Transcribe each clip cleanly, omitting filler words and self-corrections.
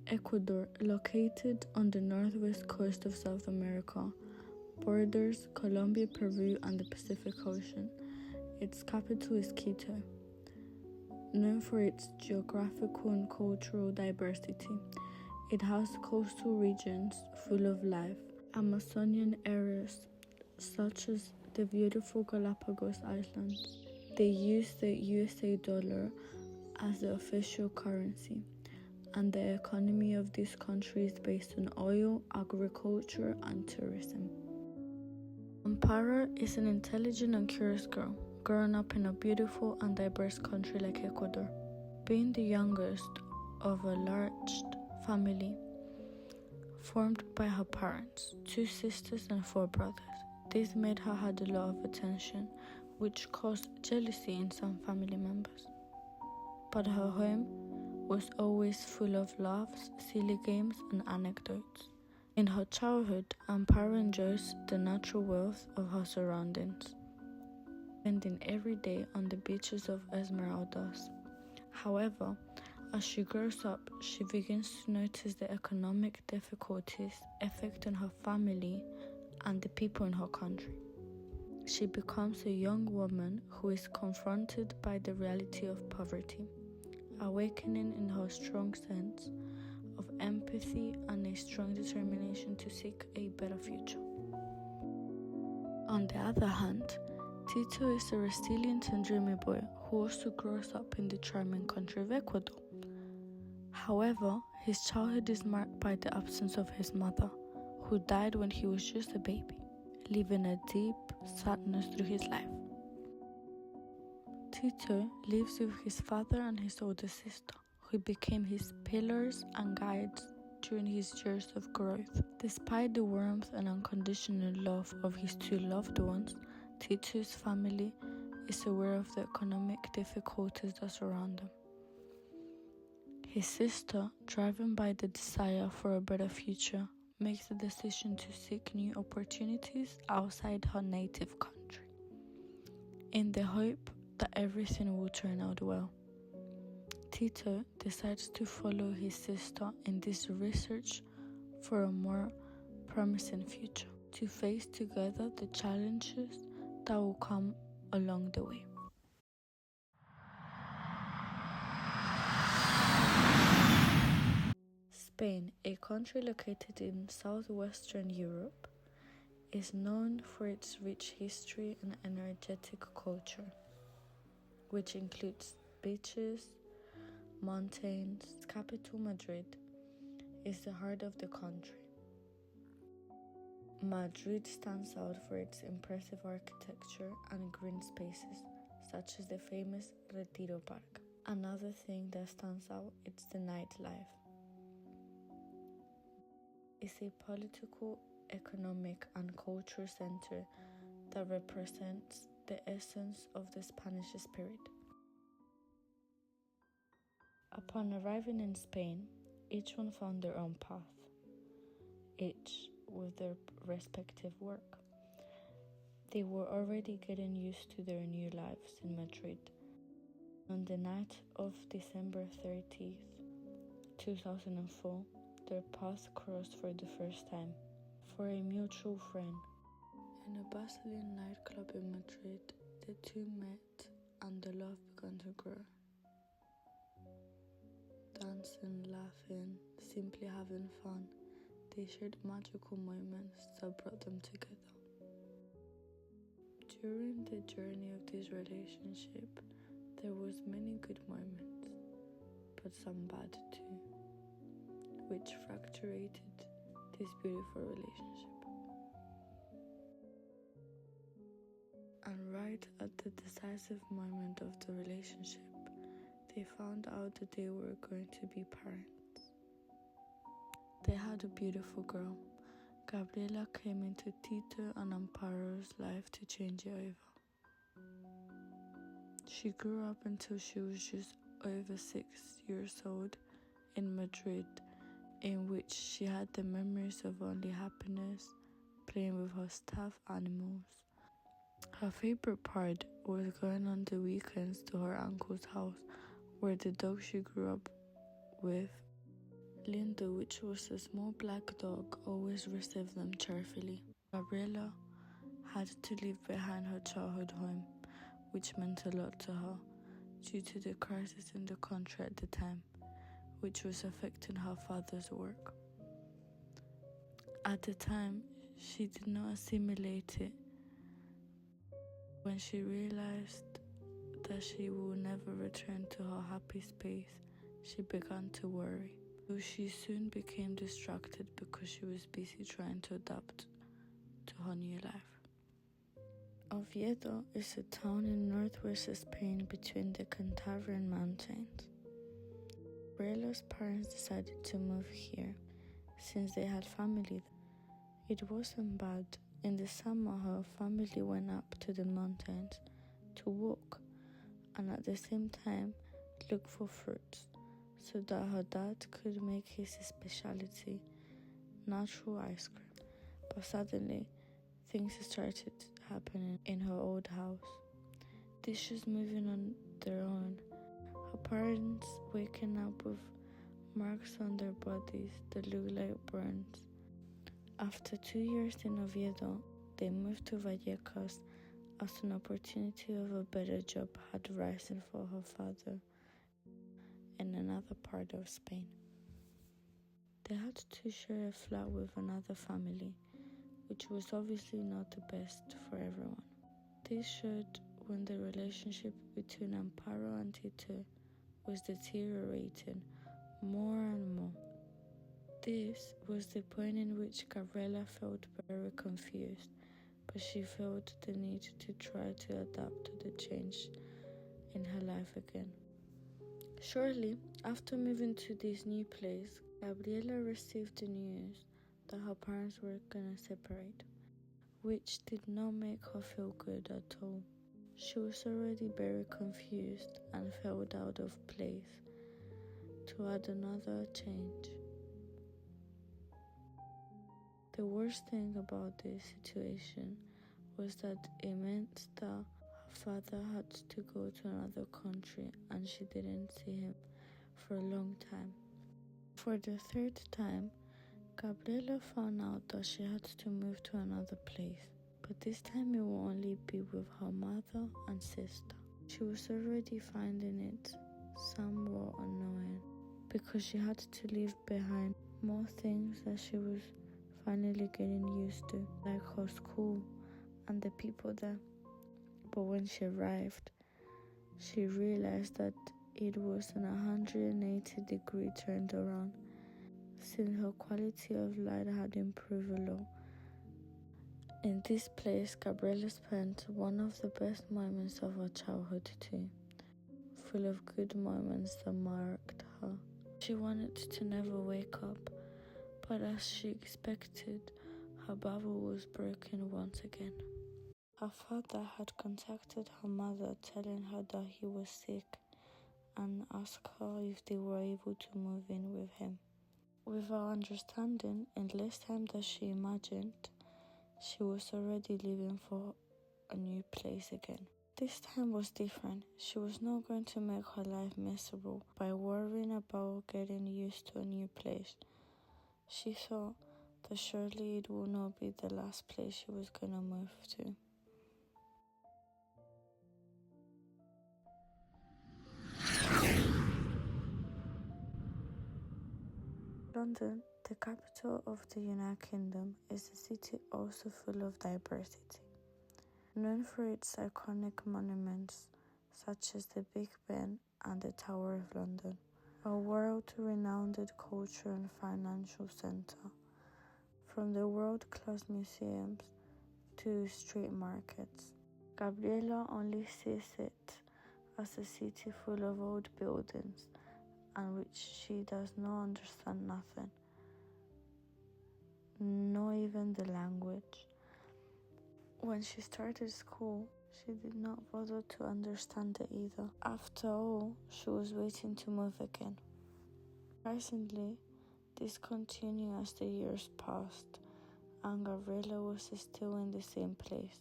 Ecuador, located on the northwest coast of South America, borders Colombia, Peru, and the Pacific Ocean. Its capital is Quito. Known for its geographical and cultural diversity, it has coastal regions full of life, Amazonian areas such as the beautiful Galapagos Islands. They use the USA dollar as the official currency, and the economy of this country is based on oil, agriculture, and tourism. Amparo is an intelligent and curious girl, growing up in a beautiful and diverse country like Ecuador. Being the youngest of a large family formed by her parents, 2 sisters and 4 brothers, this made her had a lot of attention, which caused jealousy in some family members. But her home was always full of laughs, silly games, and anecdotes. In her childhood, Amparo enjoys the natural wealth of her surroundings, spending every day on the beaches of Esmeraldas. However, as she grows up, she begins to notice the economic difficulties affecting her family and the people in her country. She becomes a young woman who is confronted by the reality of poverty, awakening in her strong sense of empathy and a strong determination to seek a better future. On the other hand, Tito is a resilient and dreamy boy who also grows up in the charming country of Ecuador. However, his childhood is marked by the absence of his mother, who died when he was just a baby, leaving a deep sadness through his life. Tito lives with his father and his older sister, who became his pillars and guides during his years of growth. Despite the warmth and unconditional love of his 2 loved ones, Tito's family is aware of the economic difficulties that surround them. His sister, driven by the desire for a better future, makes the decision to seek new opportunities outside her native country, in the hope that everything will turn out well. Tito decides to follow his sister in this research for a more promising future, to face together the challenges that will come along the way. Spain, a country located in southwestern Europe, is known for its rich history and energetic culture, which includes beaches, mountains. Its capital, Madrid, is the heart of the country. Madrid stands out for its impressive architecture and green spaces, such as the famous Retiro Park. Another thing that stands out is the nightlife. It's a political, economic, and cultural center that represents the essence of the Spanish spirit. Upon arriving in Spain, each one found their own path, each with their respective work. They were already getting used to their new lives in Madrid. On the night of December 30th, 2004, their paths crossed for the first time, for a mutual friend. In a bustling nightclub in Madrid, the 2 met and the love began to grow. Dancing, laughing, simply having fun, they shared magical moments that brought them together. During the journey of this relationship, there was many good moments, but some bad too, which fracturated this beautiful relationship. And right at the decisive moment of the relationship, they found out that they were going to be parents. They had a beautiful girl. Gabriela came into Tito and Amparo's life to change it over. She grew up until she was just over 6 years old in Madrid, in which she had the memories of only happiness, playing with her stuffed animals, Her favorite part was going on the weekends to her uncle's house, where the dog she grew up with, Linda, which was a small black dog, always received them cheerfully. Gabriela had to leave behind her childhood home, which meant a lot to her, due to the crisis in the country at the time, which was affecting her father's work. At the time, she did not assimilate it. When she realized that she will never return to her happy space, she began to worry. So she soon became distracted because she was busy trying to adapt to her new life. Oviedo is a town in northwest Spain between the Cantabrian Mountains. Gabriela's parents decided to move here since they had family there. It wasn't bad. In the summer, her family went up to the mountains to walk and at the same time look for fruits so that her dad could make his specialty, natural ice cream. But suddenly, things started happening in her old house. Dishes moving on their own. Her parents waking up with marks on their bodies that look like burns. After 2 years in Oviedo, they moved to Vallecas as an opportunity of a better job had risen for her father in another part of Spain. They had to share a flat with another family, which was obviously not the best for everyone. This showed when the relationship between Amparo and Tito was deteriorating more and more. This was the point in which Gabriela felt very confused, but she felt the need to try to adapt to the change in her life again. Shortly after moving to this new place, Gabriela received the news that her parents were gonna separate, which did not make her feel good at all. She was already very confused and felt out of place. To add another change. The worst thing about this situation was that it meant that her father had to go to another country and she didn't see him for a long time. For the third time, Gabriela found out that she had to move to another place, but this time it will only be with her mother and sister. She was already finding it somewhat annoying because she had to leave behind more things that she was finally getting used to, like her school and the people there. But when she arrived, she realized that it was an 180-degree turned around, since her quality of life had improved a lot. In this place, Gabriela spent one of the best moments of her childhood too, full of good moments that marked her. She wanted to never wake up, but as she expected, her bubble was broken once again. Her father had contacted her mother telling her that he was sick and asked her if they were able to move in with him. Without understanding, in less time than she imagined, she was already leaving for a new place again. This time was different. She was not going to make her life miserable by worrying about getting used to a new place. She thought that surely it would not be the last place she was going to move to. London, the capital of the United Kingdom, is a city also full of diversity. Known for its iconic monuments such as the Big Ben and the Tower of London, a world-renowned culture and financial centre, from the world-class museums to street markets. Gabriela only sees it as a city full of old buildings and which she does not understand nothing, not even the language. When she started school, she did not bother to understand it either. After all, she was waiting to move again. Surprisingly, this continued as the years passed, and Gabriela was still in the same place,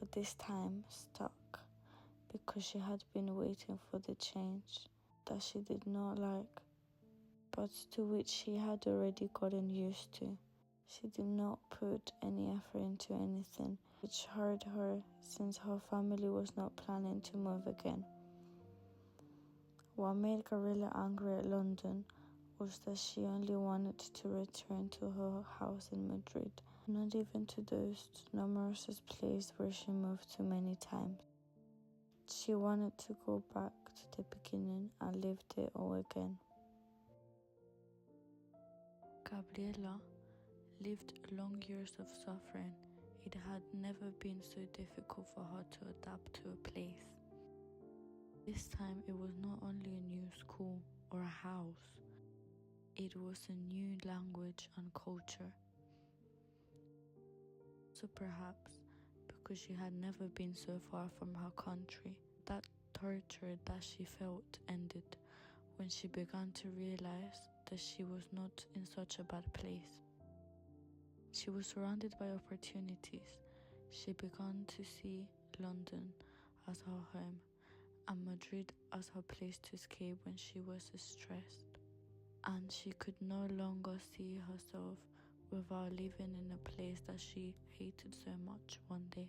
but this time stuck because she had been waiting for the change that she did not like, but to which she had already gotten used to. She did not put any effort into anything, which hurt her since her family was not planning to move again. What made Gabriela angry at London was that she only wanted to return to her house in Madrid, not even to those numerous places where she moved to many times. She wanted to go back to the beginning and live there all again. Gabriela lived long years of suffering. It had never been so difficult for her to adapt to a place. This time it was not only a new school or a house, it was a new language and culture. So perhaps because she had never been so far from her country, that torture that she felt ended when she began to realize that she was not in such a bad place. She was surrounded by opportunities. She began to see London as her home and Madrid as her place to escape when she was stressed. And she could no longer see herself without living in a place that she hated so much one day.